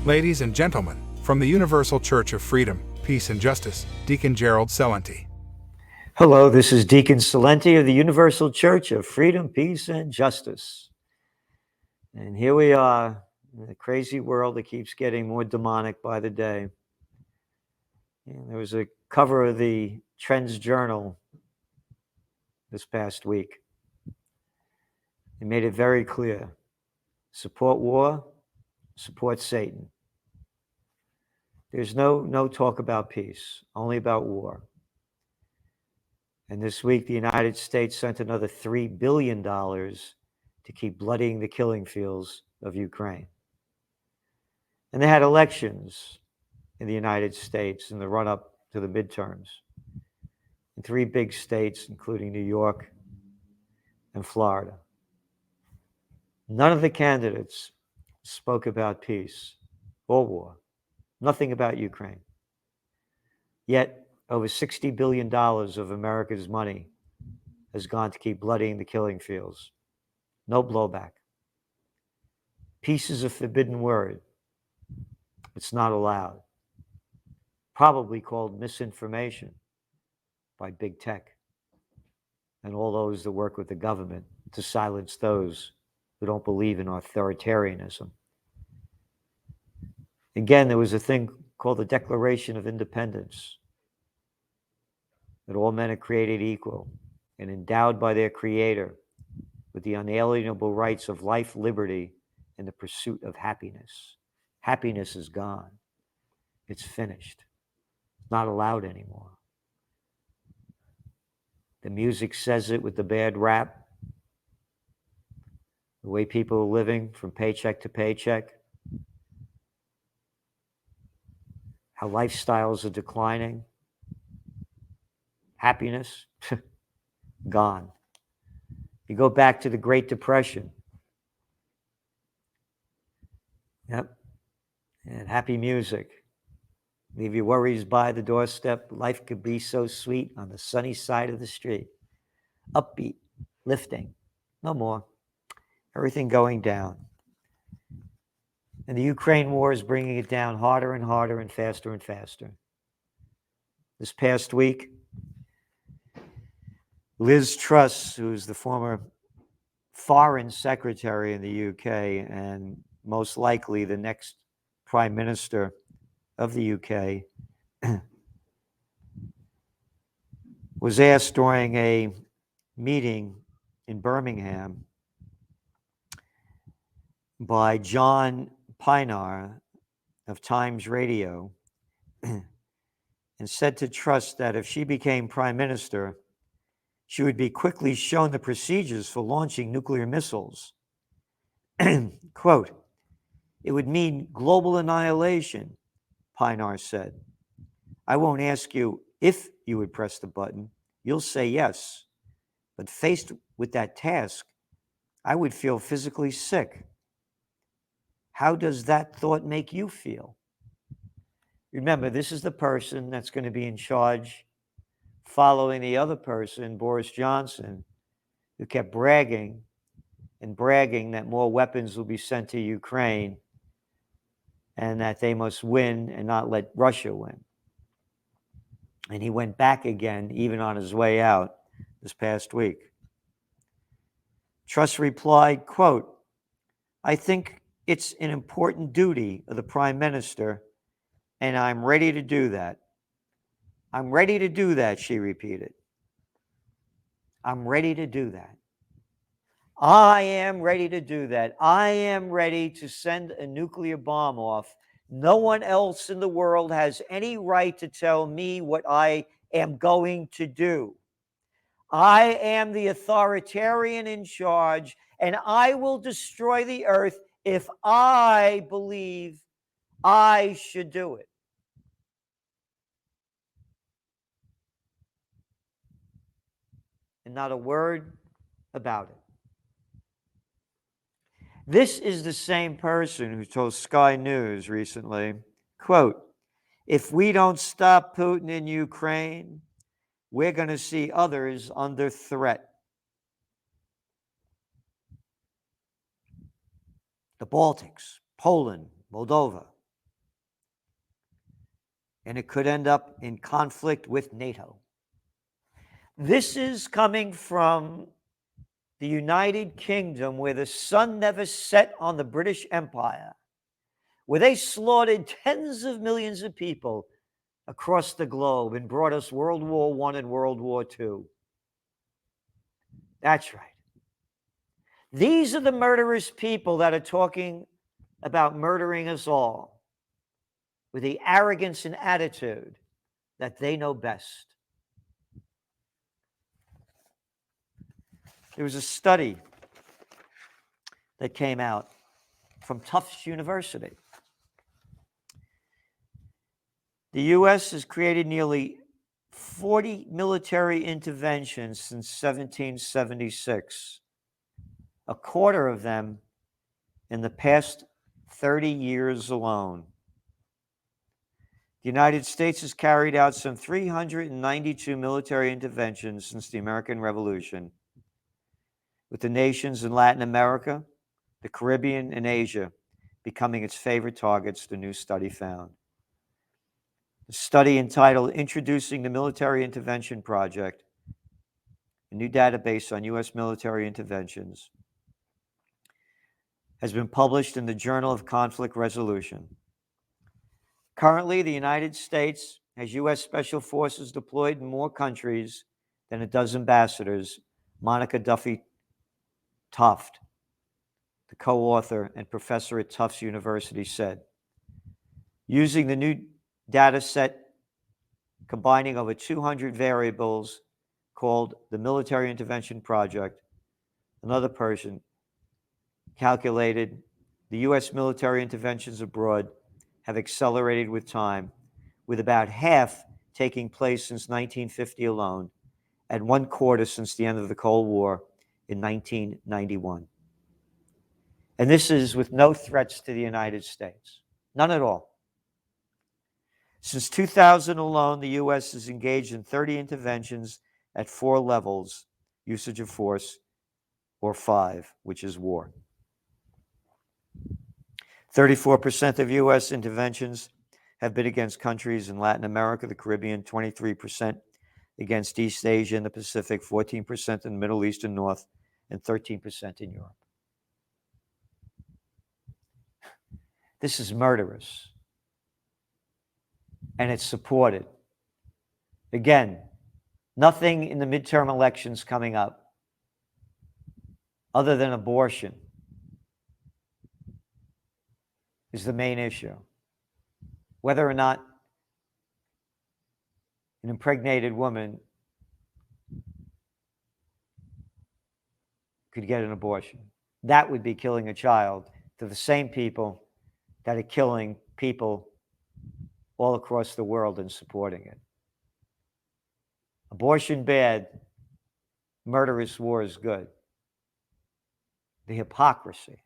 Ladies and gentlemen, from the Universal Church of Freedom, Peace and Justice, Deacon Gerald Celente. Hello, this is Deacon Celente of the Universal Church of Freedom, Peace and Justice. And here we are in a crazy world that keeps getting more demonic by the day. And there was a cover of the Trends Journal this past week. It made it very clear. Support war, support Satan. There's no talk about peace, only about war. And this week, the United States sent another $3 billion to keep bloodying the killing fields of Ukraine. And they had elections in the United States in the run-up to the midterms in 3 big states, including New York and Florida. None of the candidates spoke about peace or war, nothing about Ukraine. Yet, over $60 billion of America's money has gone to keep bloodying the killing fields. No blowback. Peace is a forbidden word. It's not allowed. Probably called misinformation by big tech and all those that work with the government to silence those who don't believe in authoritarianism. Again, there was a thing called the Declaration of Independence, that all men are created equal and endowed by their Creator with the unalienable rights of life, liberty, and the pursuit of happiness. Happiness is gone. It's finished. Not allowed anymore. The music says it with the bad rap. The way people are living from paycheck to paycheck. How lifestyles are declining. Happiness, gone. You go back to the Great Depression. Yep. And happy music. Leave your worries by the doorstep. Life could be so sweet on the sunny side of the street. Upbeat, lifting. No more. Everything going down. And the Ukraine war is bringing it down harder and harder and faster and faster. This past week, Liz Truss, who's the former foreign secretary in the UK and most likely the next prime minister of the UK, was asked during a meeting in Birmingham by John Pinar of Times Radio and said to Truss that if she became prime minister, she would be quickly shown the procedures for launching nuclear missiles. Quote, "It would mean global annihilation," Pinar said. "I won't ask you if you would press the button. You'll say yes. But faced with that task, I would feel physically sick. How does that thought make you feel?" Remember, this is the person that's going to be in charge following the other person, Boris Johnson, who kept bragging that more weapons will be sent to Ukraine and that they must win and not let Russia win. And he went back again, even on his way out this past week. Truss replied, quote, "I think it's an important duty of the prime minister, and I'm ready to do that." I'm ready to do that, she repeated. I'm ready to do that. I am ready to do that. I am ready to send a nuclear bomb off. No one else in the world has any right to tell me what I am going to do. I am the authoritarian in charge, and I will destroy the earth if I believe I should do it. And not a word about it. This is the same person who told Sky News recently, quote, "If we don't stop Putin in Ukraine, we're going to see others under threat." The Baltics, Poland, Moldova, and it could end up in conflict with NATO. This is coming from the United Kingdom, where the sun never set on the British Empire, where they slaughtered tens of millions of people across the globe and brought us World War I and World War II. That's right. These are the murderous people that are talking about murdering us all with the arrogance and attitude that they know best. There was a study that came out from Tufts University. The U.S. has created nearly 40 military interventions since 1776, a quarter of them in the past 30 years alone. The United States has carried out some 392 military interventions since the American Revolution, with the nations in Latin America, the Caribbean, and Asia becoming its favorite targets, the new study found. The study, entitled Introducing the Military Intervention Project, a new database on U.S. military interventions, has been published in the Journal of Conflict Resolution. Currently, the United States has U.S. Special Forces deployed in more countries than it does ambassadors, Monica Duffy Toft, the co-author and professor at Tufts University, said. Using the new data set combining over 200 variables called the Military Intervention Project, another person calculated the U.S. military interventions abroad have accelerated with time, with about half taking place since 1950 alone, and one quarter since the end of the Cold War in 1991. And this is with no threats to the United States. None at all. Since 2000 alone, the U.S. has engaged in 30 interventions at 4 levels, usage of force, or 5, which is war. 34% of U.S. interventions have been against countries in Latin America, the Caribbean, 23% against East Asia and the Pacific, 14% in the Middle East and North, and 13% in Europe. This is murderous. And it's supported. Again, nothing in the midterm elections coming up other than abortion is the main issue. Whether or not an impregnated woman could get an abortion. That would be killing a child to the same people that are killing people all across the world and supporting it. Abortion bad, murderous war is good. The hypocrisy.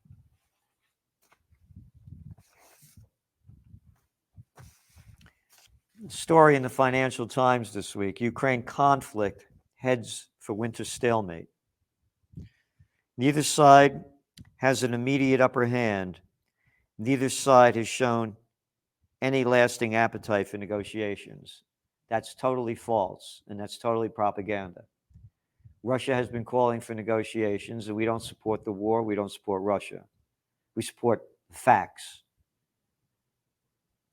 Story in the Financial Times this week: Ukraine conflict heads for winter stalemate. Neither side has an immediate upper hand. Neither side has shown any lasting appetite for negotiations. That's totally false, and that's totally propaganda. Russia has been calling for negotiations, and we don't support the war. We don't support Russia. We support facts.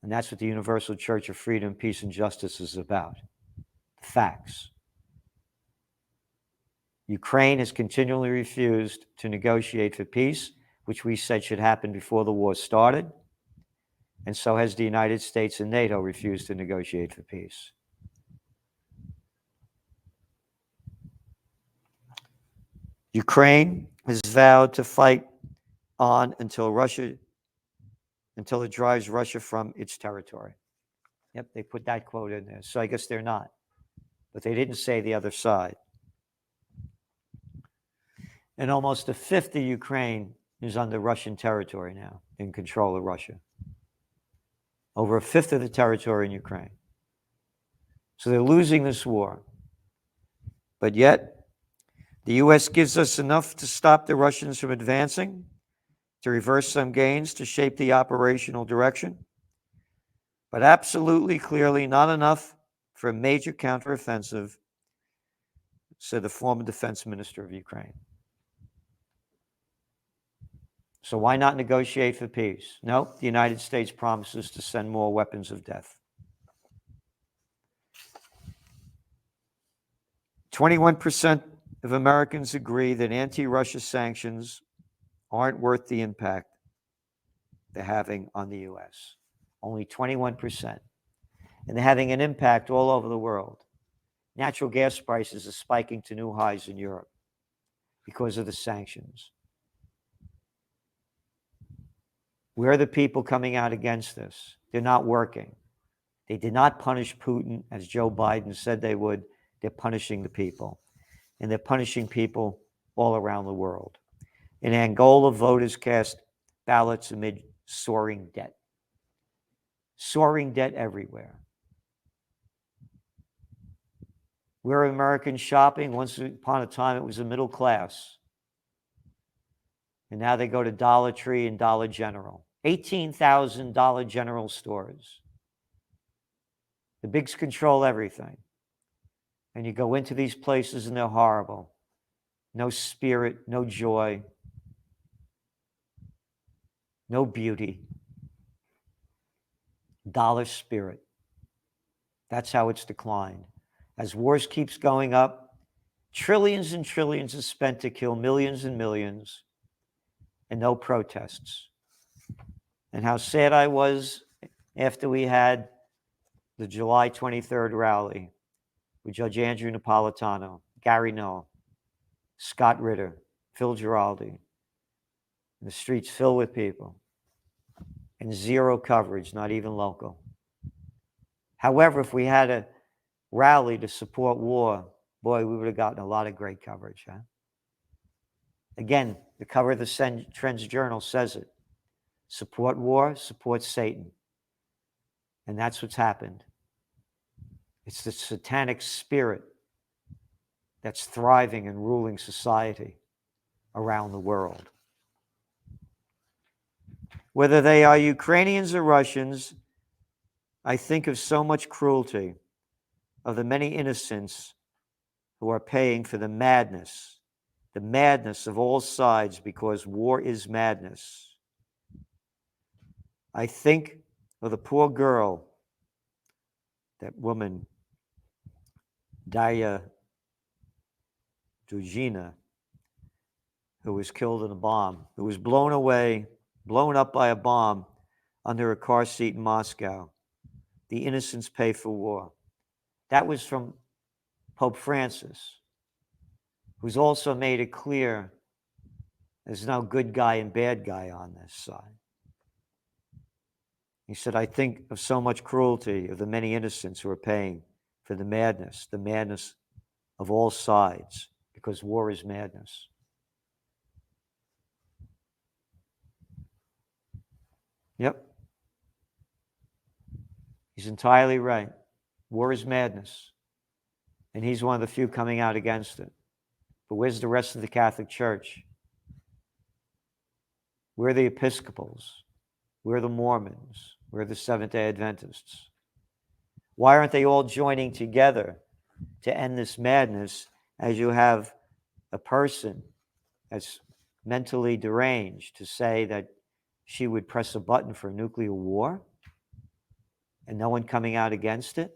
And that's what the Universal Church of Freedom, Peace, and Justice is about. Facts. Ukraine has continually refused to negotiate for peace, which we said should happen before the war started. And so has the United States and NATO refused to negotiate for peace. Ukraine has vowed to fight on until it drives Russia from its territory. Yep, they put that quote in there. So I guess they're not. But they didn't say the other side. And almost a fifth of Ukraine is under Russian territory now, in control of Russia. Over a fifth of the territory in Ukraine. So they're losing this war. But yet, the U.S. gives us enough to stop the Russians from advancing, to reverse some gains, to shape the operational direction. but absolutely clearly not enough for a major counteroffensive, said the former defense minister of Ukraine. So why not negotiate for peace? No, the United States promises to send more weapons of death. 21% of Americans agree that anti-Russia sanctions aren't worth the impact they're having on the U.S. Only 21%. And they're having an impact all over the world. Natural gas prices are spiking to new highs in Europe because of the sanctions. Where are the people coming out against this? They're not working. They did not punish Putin as Joe Biden said they would. They're punishing the people. And they're punishing people all around the world. In Angola, voters cast ballots amid soaring debt. Soaring debt everywhere. Where are Americans shopping? Once upon a time, it was the middle class. And now they go to Dollar Tree and Dollar General. 18,000 Dollar General stores. The bigs control everything. And you go into these places and they're horrible. No spirit, no joy, no beauty. Dollar spirit. That's how it's declined. As wars keeps going up, trillions and trillions are spent to kill millions and millions, and no protests. And how sad I was after we had the July 23rd rally with Judge Andrew Napolitano, Gary Null, Scott Ritter, Phil Giraldi, and the streets filled with people, and zero coverage, not even local. However, if we had a rally to support war, boy, we would have gotten a lot of great coverage. Huh? Again, the cover of the Trends Journal says it. Support war, support Satan. And that's what's happened. It's the satanic spirit that's thriving and ruling society around the world. Whether they are Ukrainians or Russians, I think of so much cruelty of the many innocents who are paying for the madness of all sides, because war is madness. I think of the poor girl, that woman, Daria Dugina, who was killed in a bomb, who was blown up by a bomb under a car seat in Moscow. The innocents pay for war. That was from Pope Francis, who's also made it clear there's no good guy and bad guy on this side. He said, I think of so much cruelty of the many innocents who are paying for the madness of all sides, because war is madness. Yep. He's entirely right. War is madness. And he's one of the few coming out against it. But where's the rest of the Catholic Church? Where are the Episcopals? Where are the Mormons? Where are the Seventh-day Adventists? Why aren't they all joining together to end this madness, as you have a person that's mentally deranged to say that she would press a button for a nuclear war and no one coming out against it?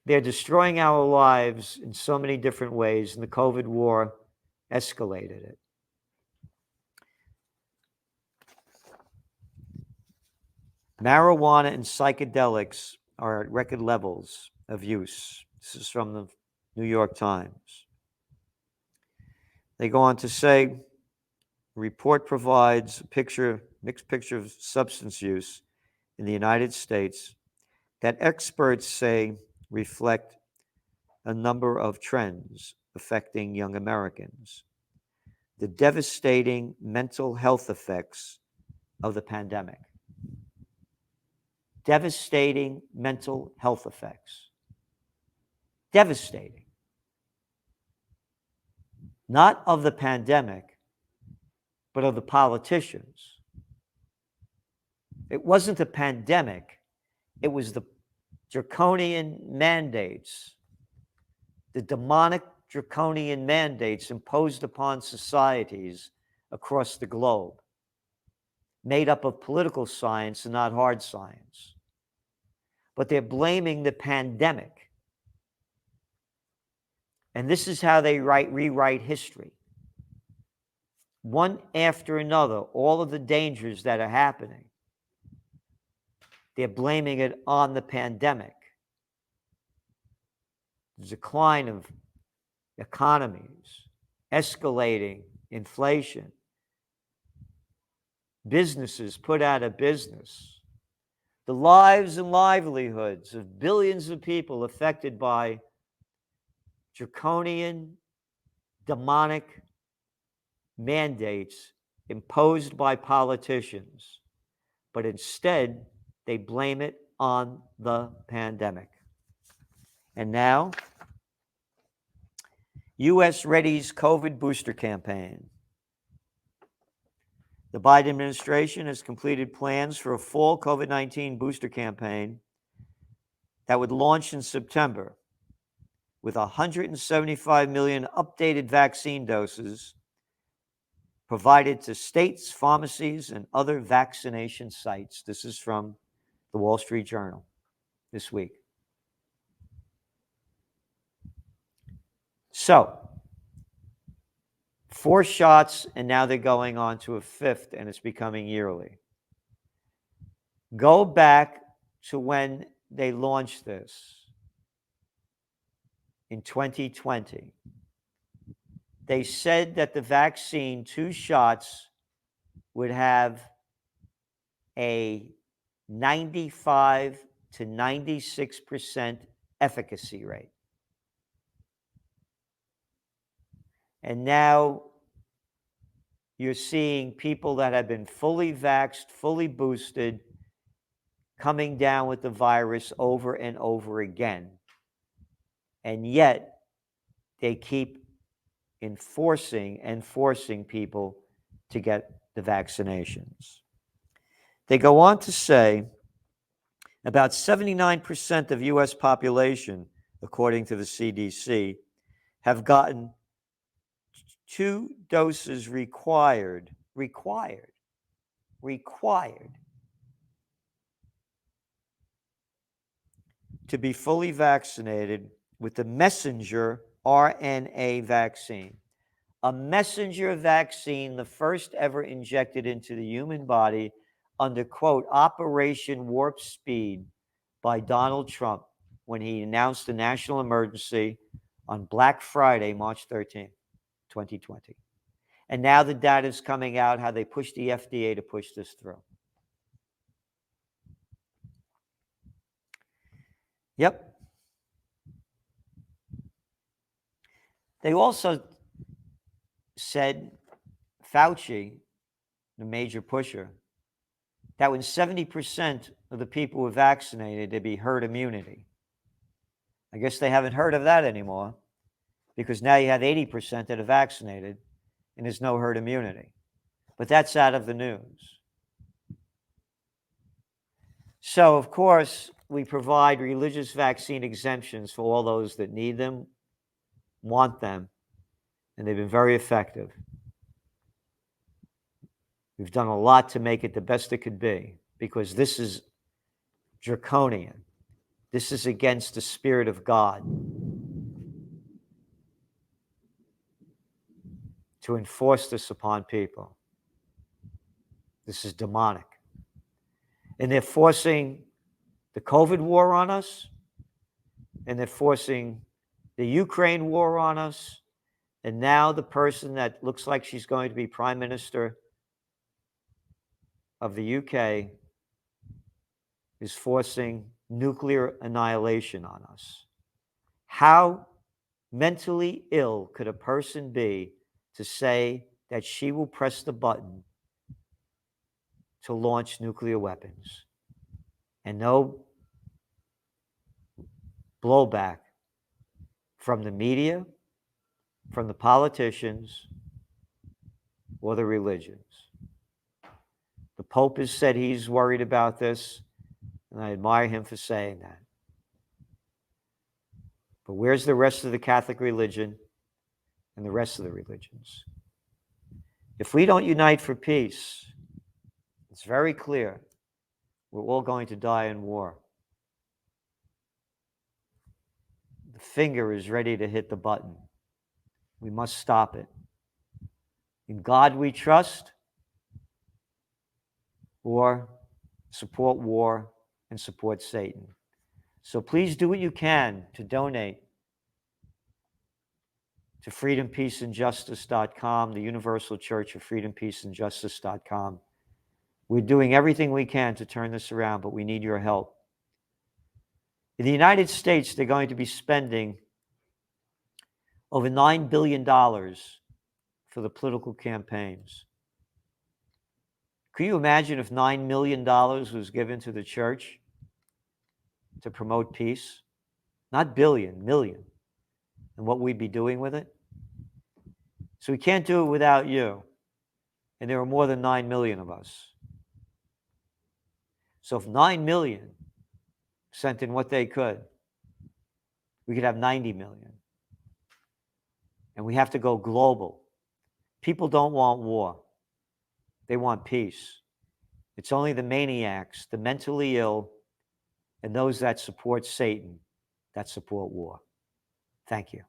They're destroying our lives in so many different ways, and the COVID war escalated it. Marijuana and psychedelics are at record levels of use. This is from the New York Times. They go on to say, the report provides a mixed picture of substance use in the United States that experts say reflect a number of trends affecting young Americans. The devastating mental health effects of the pandemic. Devastating mental health effects. Devastating. Not of the pandemic, but of the politicians It wasn't the pandemic. It was the draconian mandates, the demonic draconian mandates imposed upon societies across the globe, made up of political science and not hard science. But they're blaming the pandemic. And this is how they rewrite history. One after another, all of the dangers that are happening, they're blaming it on the pandemic. The decline of economies, escalating inflation, businesses put out of business, the lives and livelihoods of billions of people affected by draconian, demonic mandates imposed by politicians. But instead, they blame it on the pandemic. And now, U.S. readies COVID booster campaign. The Biden administration has completed plans for a fall COVID-19 booster campaign that would launch in September with 175 million updated vaccine doses provided to states, pharmacies, and other vaccination sites. This is from the Wall Street Journal this week. So, 4 shots, and now they're going on to a 5th, and it's becoming yearly. Go back to when they launched this in 2020. They said that the vaccine, 2 shots, would have a 95 to 96% efficacy rate. And now you're seeing people that have been fully vaxxed, fully boosted, coming down with the virus over and over again. And yet they keep forcing people to get the vaccinations. They go on to say about 79% of U.S. population, according to the CDC, have gotten 2 doses required to be fully vaccinated with the messenger RNA vaccine. A messenger vaccine, the first ever injected into the human body under, quote, Operation Warp Speed by Donald Trump when he announced a national emergency on Black Friday, March 13th, 2020. And now the data is coming out how they pushed the FDA to push this through. Yep. They also said, Fauci, the major pusher, that when 70% of the people were vaccinated, there'd be herd immunity. I guess they haven't heard of that anymore because now you have 80% that are vaccinated and there's no herd immunity. But that's out of the news. So, of course, we provide religious vaccine exemptions for all those that need them, want them, and they've been very effective. We've done a lot to make it the best it could be because this is draconian. This is against the Spirit of God to enforce this upon people. This is demonic. And they're forcing the COVID war on us, and they're forcing the Ukraine war on us, and now the person that looks like she's going to be Prime Minister of the UK is forcing nuclear annihilation on us. How mentally ill could a person be to say that she will press the button to launch nuclear weapons and no blowback from the media, from the politicians, or the religions? The Pope has said he's worried about this, and I admire him for saying that. But where's the rest of the Catholic religion and the rest of the religions? If we don't unite for peace, it's very clear we're all going to die in war. The finger is ready to hit the button. We must stop it. In God we trust, or support war and support Satan. So please do what you can to donate to freedompeaceandjustice.com, the Universal Church of Freedom, Peace, and Justice.com. We're doing everything we can to turn this around, but we need your help. In the United States, they're going to be spending over $9 billion for the political campaigns. Can you imagine if $9 million was given to the church to promote peace? Not billion, million. And what we'd be doing with it? So we can't do it without you. And there are more than 9 million of us. So if 9 million sent in what they could, we could have 90 million. And we have to go global. People don't want war. They want peace. It's only the maniacs, the mentally ill, and those that support Satan that support war. Thank you.